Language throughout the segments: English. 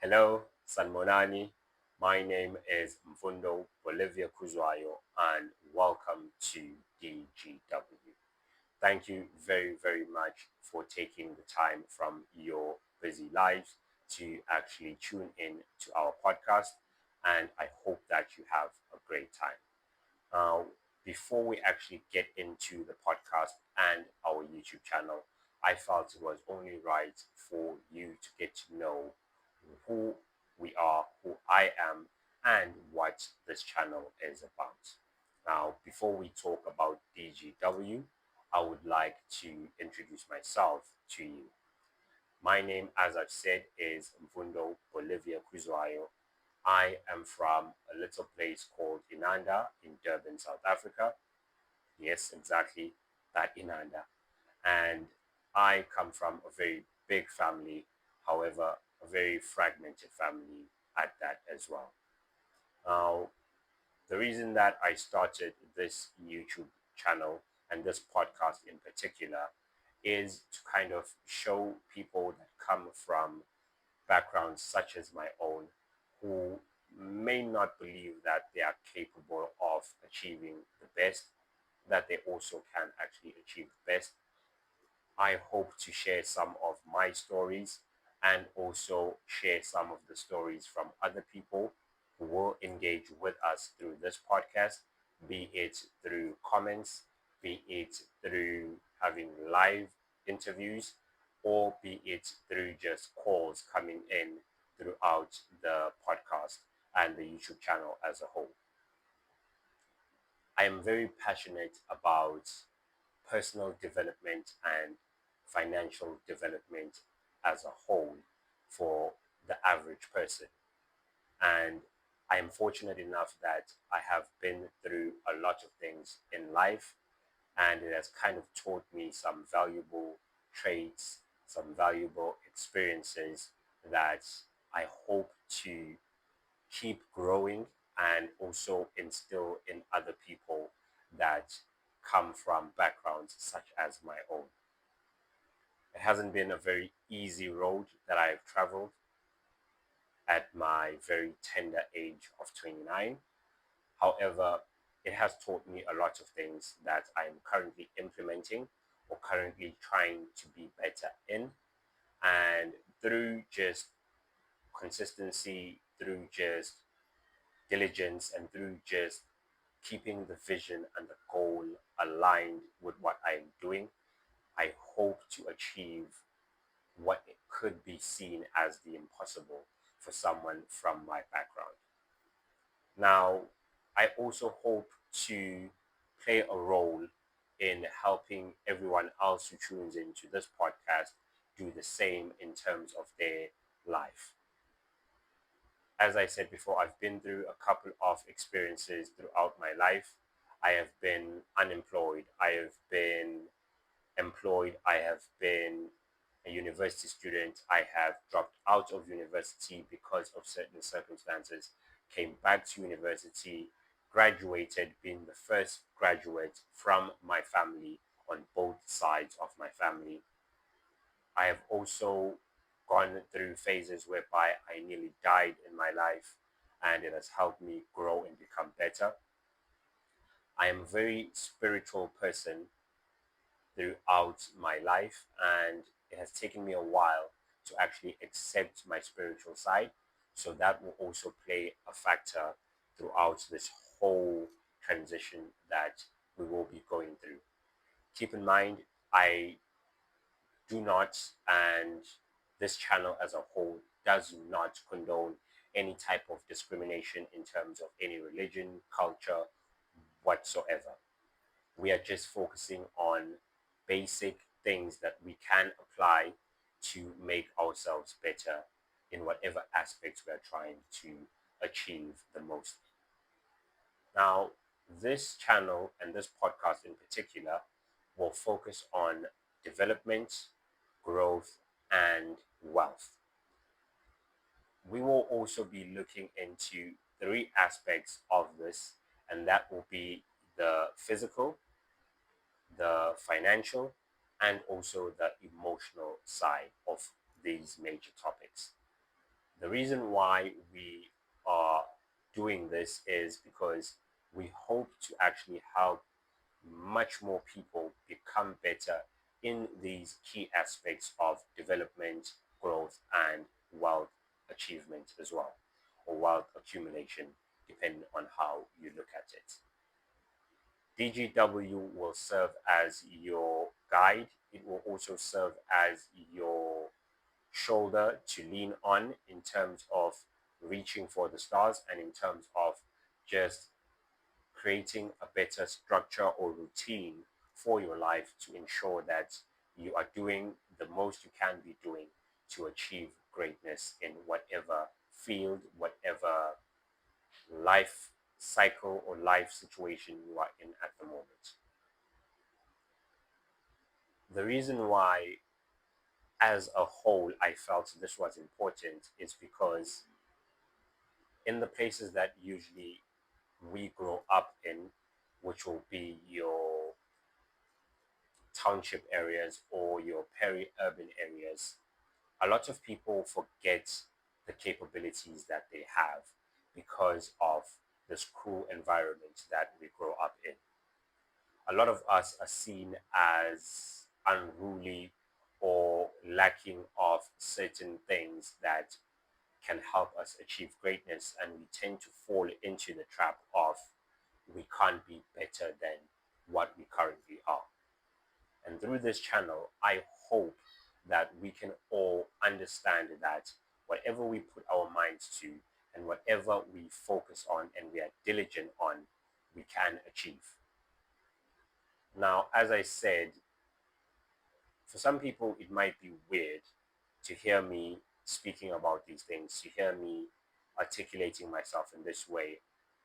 Hello, Sanmonani. My name is Mfundo Bolivia Khuzwayo, and welcome to DGW. Thank you very, very much for taking the time from your busy lives to actually tune in to our podcast, and I hope that you have a great time. Uh, Before we actually get into the podcast and our YouTube channel, I felt it was only right for you to get to know who we are, who I am, and what this channel is about. Now, before we talk about DGW, I would like to introduce myself to you. My name, as I've said, is Mfundo Bolivia Khuzwayo. I am from a little place called Inanda in Durban, South Africa. Yes, exactly that Inanda. And I come from a very big family, however, a very fragmented family at that as well. Now, the reason that I started this YouTube channel and this podcast in particular is to kind of show people that come from backgrounds such as my own who may not believe that they are capable of achieving the best, that they also can actually achieve the best. I hope to share some of my stories and also share some of the stories from other people who will engage with us through this podcast, be it through comments, be it through having live interviews, or be it through just calls coming in throughout the podcast and the YouTube channel as a whole. I am very passionate about personal development and financial development as a whole for the average person. And I am fortunate enough that I have been through a lot of things in life, and it has kind of taught me some valuable traits, some valuable experiences that I hope to keep growing and also instill in other people that come from backgrounds such as my own. It hasn't been a very easy road that I've traveled at my very tender age of 29. However, it has taught me a lot of things that I'm currently implementing or currently trying to be better in. And through just consistency, through just diligence, and through just keeping the vision and the goal aligned with what I'm doing, I hope to achieve what it could be seen as the impossible for someone from my background. Now, I also hope to play a role in helping everyone else who tunes into this podcast do the same in terms of their life. As I said before, I've been through a couple of experiences throughout my life. I have been unemployed, I have been employed, I have been a university student, I have dropped out of university because of certain circumstances, came back to university, graduated, being the first graduate from my family on both sides of my family. I have also gone through phases whereby I nearly died in my life, and it has helped me grow and become better. I am a very spiritual person throughout my life, and it has taken me a while to actually accept my spiritual side. So that will also play a factor throughout this whole transition that we will be going through. Keep in mind, I do not, and this channel as a whole does not condone any type of discrimination in terms of any religion, culture, whatsoever. We are just focusing on basic things that we can apply to make ourselves better in whatever aspects we are trying to achieve the most. Now, this channel and this podcast in particular will focus on development, growth, and wealth. We will also be looking into three aspects of this, and that will be the physical, the financial, and also the emotional side of these major topics. The reason why we are doing this is because we hope to actually help much more people become better in these key aspects of development, growth, and wealth achievement as well, or wealth accumulation, depending on how you look at it. DGW will serve as your guide. It will also serve as your shoulder to lean on in terms of reaching for the stars and in terms of just creating a better structure or routine for your life to ensure that you are doing the most you can be doing to achieve greatness in whatever field, whatever life cycle or life situation you are in at the moment. The reason why, as a whole, I felt this was important is because in the places that usually we grow up in, which will be your township areas or your peri-urban areas, a lot of people forget the capabilities that they have because of this cruel environment that we grow up in. A lot of us are seen as unruly or lacking of certain things that can help us achieve greatness, and we tend to fall into the trap of we can't be better than what we currently are. And through this channel, I hope that we can all understand that whatever we put our minds to and whatever we focus on and we are diligent on, we can achieve. Now, as I said, for some people, it might be weird to hear me speaking about these things, to hear me articulating myself in this way.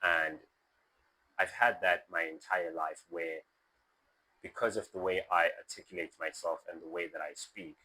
And I've had that my entire life where, because of the way I articulate myself and the way that I speak,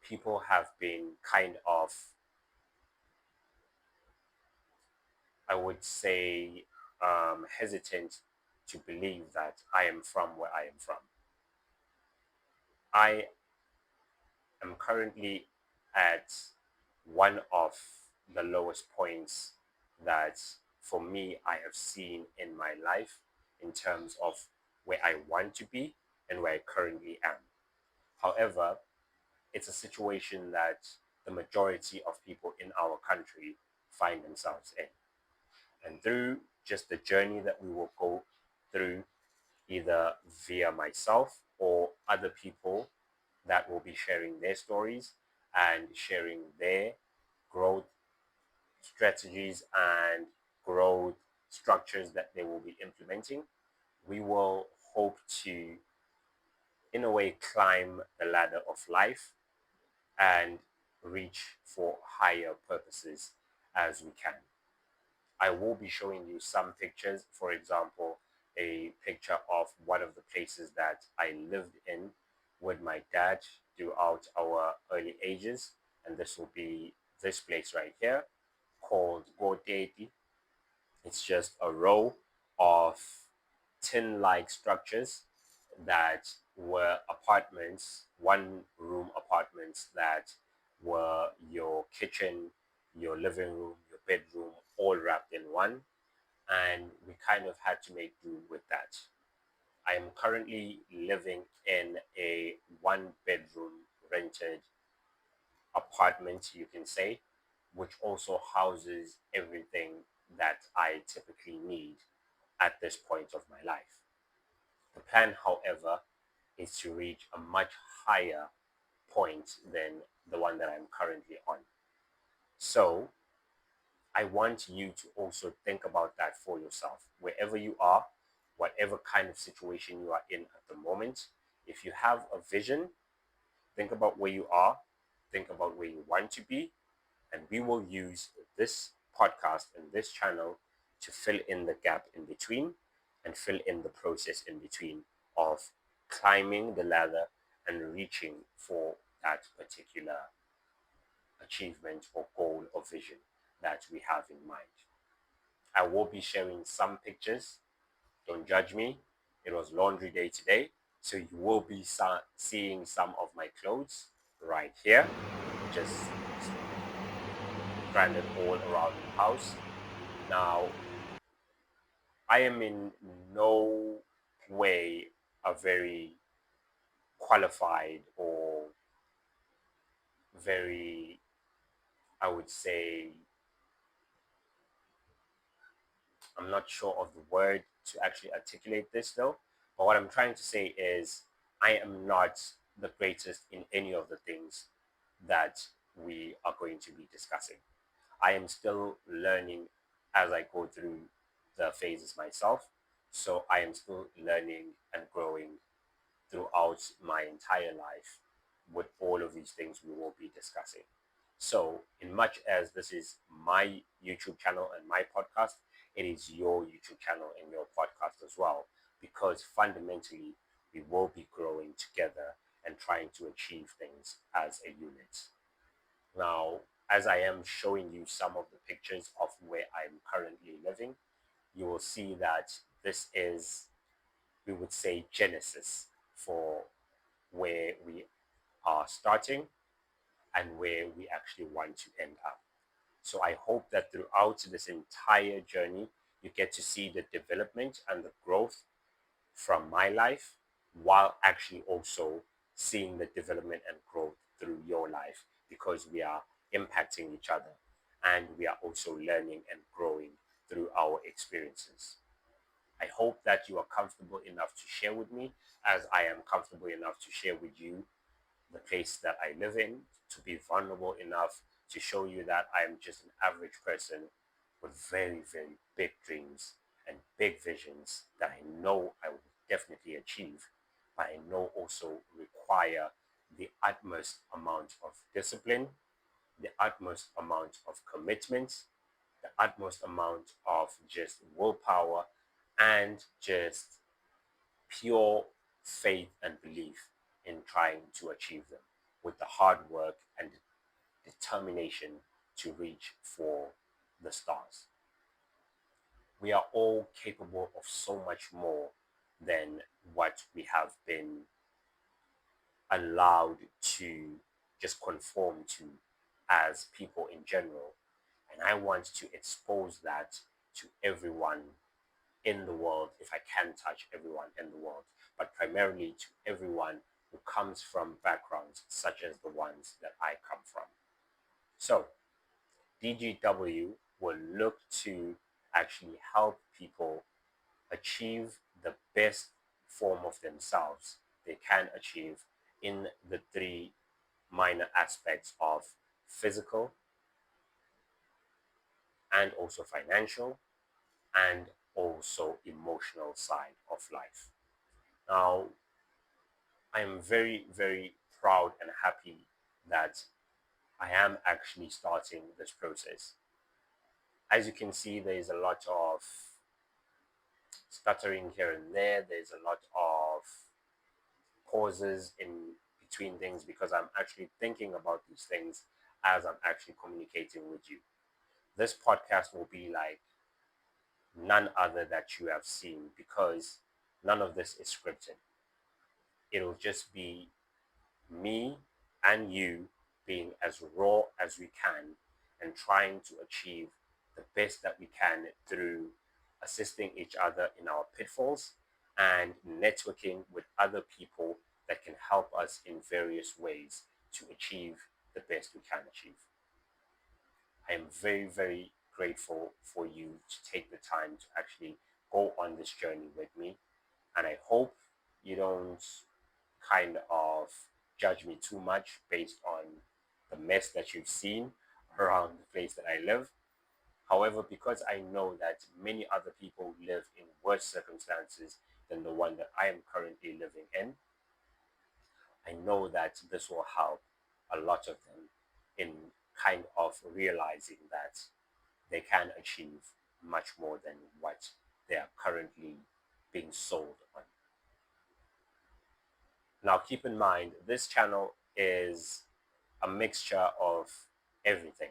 people have been kind of, I would say, hesitant to believe that I am from where I am from. I am currently at one of the lowest points that for me I have seen in my life in terms of where I want to be and where I currently am. However, it's a situation that the majority of people in our country find themselves in. And through just the journey that we will go through, either via myself or other people that will be sharing their stories and sharing their growth strategies and growth structures that they will be implementing, we will hope to, in a way, climb the ladder of life and reach for higher purposes as we can. I will be showing you some pictures, for example, a picture of one of the places that I lived in with my dad throughout our early ages. And this will be this place right here called Godeti. It's just a row of tin-like structures that were apartments, one room apartments that were your kitchen, your living room, your bedroom, all wrapped in one. And we kind of had to make do with that. I am currently living in a one bedroom rented apartment, you can say, which also houses everything that I typically need at this point of my life. The plan, however, is to reach a much higher point than the one that I'm currently on. So I want you to also think about that for yourself. Wherever you are, whatever kind of situation you are in at the moment, if you have a vision, think about where you are, think about where you want to be, and we will use this podcast and this channel to fill in the gap in between and fill in the process in between of climbing the ladder and reaching for that particular achievement or goal or vision that we have in mind. I will be sharing some pictures. Don't judge me. It was laundry day today, so you will be seeing some of my clothes right here. Just branded all around the house. Now, I am in no way a very qualified or very, I would say, I'm not sure of the word to actually articulate this though. But what I'm trying to say is, I am not the greatest in any of the things that we are going to be discussing. I am still learning as I go through the phases myself. So I am still learning and growing throughout my entire life with all of these things we will be discussing. So, in much as this is my YouTube channel and my podcast, it is your YouTube channel and your podcast as well, because fundamentally, we will be growing together and trying to achieve things as a unit. Now, as I am showing you some of the pictures of where I'm currently living, you will see that this is, we would say, genesis for where we are starting and where we actually want to end up. So I hope that throughout this entire journey, you get to see the development and the growth from my life while actually also seeing the development and growth through your life, because we are impacting each other and we are also learning and growing through our experiences. I hope that you are comfortable enough to share with me, as I am comfortable enough to share with you the place that I live in, to be vulnerable enough to show you that I am just an average person with very, very big dreams and big visions that I know I will definitely achieve, but I know also require the utmost amount of discipline, the utmost amount of commitment, the utmost amount of just willpower, and just pure faith and belief in trying to achieve them with the hard work and determination to reach for the stars. We are all capable of so much more than what we have been allowed to just conform to as people in general. And I want to expose that to everyone in the world, if I can touch everyone in the world, but primarily to everyone who comes from backgrounds such as the ones that I come from. So, DGW will look to actually help people achieve the best form of themselves they can achieve in the three minor aspects of physical and also financial and also emotional side of life. Now, I am very, very proud and happy that I am actually starting this process. As you can see, there is a lot of stuttering here and there. There's a lot of pauses in between things because I'm actually thinking about these things as I'm actually communicating with you. This podcast will be like none other that you have seen, because none of this is scripted. It'll just be me and you being as raw as we can and trying to achieve the best that we can through assisting each other in our pitfalls and networking with other people that can help us in various ways to achieve the best we can achieve. I am very, very grateful for you to take the time to actually go on this journey with me. And I hope you don't kind of judge me too much based on the mess that you've seen around the place that I live. However, because I know that many other people live in worse circumstances than the one that I am currently living in, I know that this will help a lot of them in kind of realizing that they can achieve much more than what they are currently being sold on. Now, keep in mind, this channel is a mixture of everything.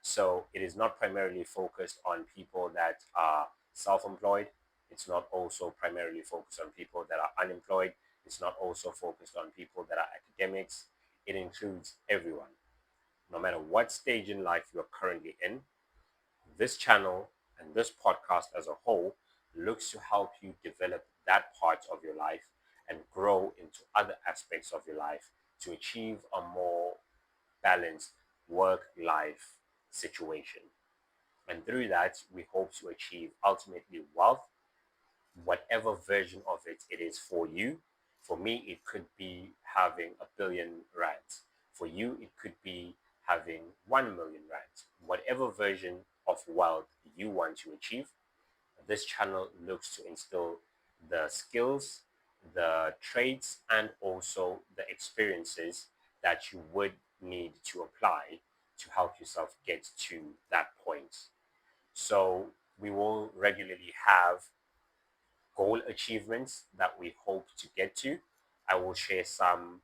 So it is not primarily focused on people that are self-employed. It's not also primarily focused on people that are unemployed. It's not also focused on people that are academics. It includes everyone. No matter what stage in life you're currently in, this channel and this podcast as a whole looks to help you develop that part of your life and grow into other aspects of your life to achieve a more balanced work life situation. And through that, we hope to achieve ultimately wealth, whatever version of it is for you. For me, it could be having R1 billion. For you, it could be having 1 million rands. Whatever version of wealth you want to achieve, this channel looks to instill the skills, the traits, and also the experiences that you would need to apply to help yourself get to that point. So we will regularly have goal achievements that we hope to get to. I will share some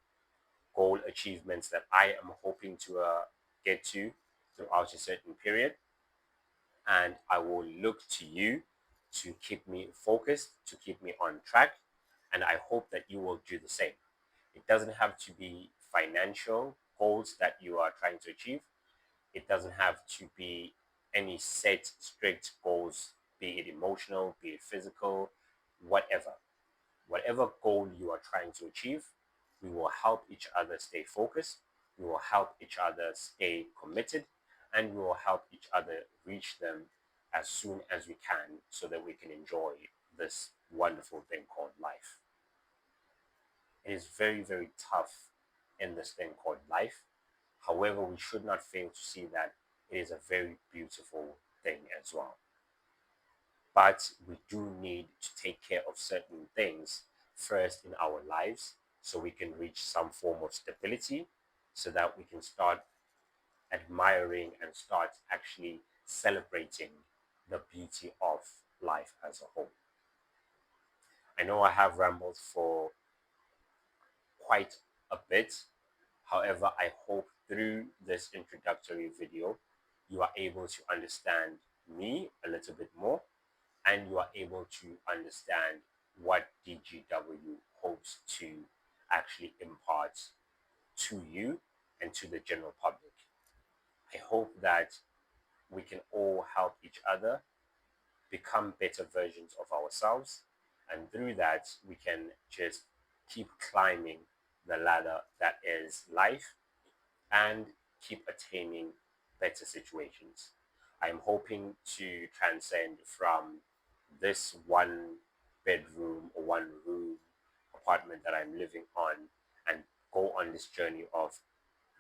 goal achievements that I am hoping to get to throughout a certain period. And I will look to you to keep me focused, to keep me on track. And I hope that you will do the same. It doesn't have to be financial goals that you are trying to achieve. It doesn't have to be any set, strict goals, be it emotional, be it physical, whatever. Whatever goal you are trying to achieve, we will help each other stay focused, we will help each other stay committed, and we will help each other reach them as soon as we can so that we can enjoy this wonderful thing called life. It is very, very tough in this thing called life. However, we should not fail to see that it is a very beautiful thing as well. But we do need to take care of certain things first in our lives so we can reach some form of stability so that we can start admiring and start actually celebrating the beauty of life as a whole. I know I have rambled for quite a bit. However, I hope through this introductory video, you are able to understand me a little bit more and you are able to understand what DGW hopes to actually impart to you and to the general public. I hope that we can all help each other become better versions of ourselves, and through that, we can just keep climbing the ladder that is life and keep attaining better situations. I'm hoping to transcend from this one bedroom or one room apartment that I'm living on and go on this journey of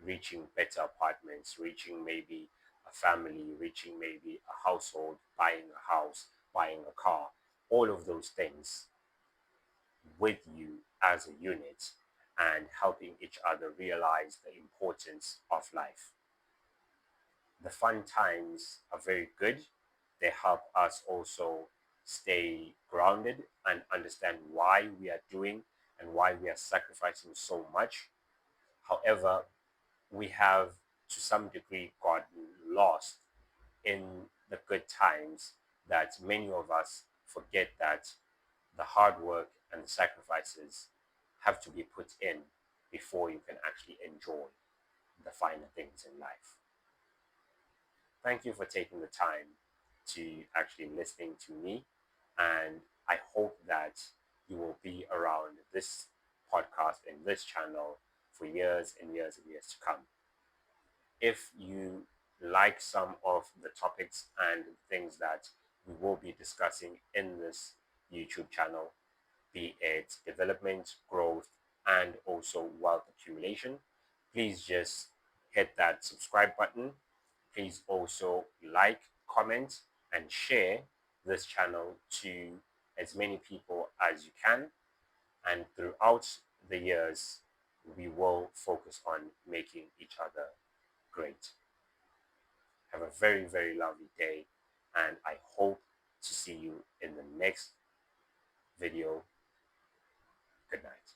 reaching better apartments, reaching maybe a family, reaching maybe a household, buying a house, buying a car, all of those things with you as a unit and helping each other realize the importance of life. The fun times are very good. They help us also stay grounded and understand why we are doing and why we are sacrificing so much. However, we have to some degree gotten lost in the good times that many of us forget that the hard work and the sacrifices have to be put in before you can actually enjoy the finer things in life. Thank you for taking the time to actually listening to me, and I hope that you will be around this podcast and this channel for years and years and years to come. If you like some of the topics and things that we will be discussing in this YouTube channel, be it development, growth, and also wealth accumulation, please just hit that subscribe button. Please also like, comment, and share this channel to as many people as you can. And throughout the years, we will focus on making each other great. Have a very, very lovely day, and I hope to see you in the next video. Good night.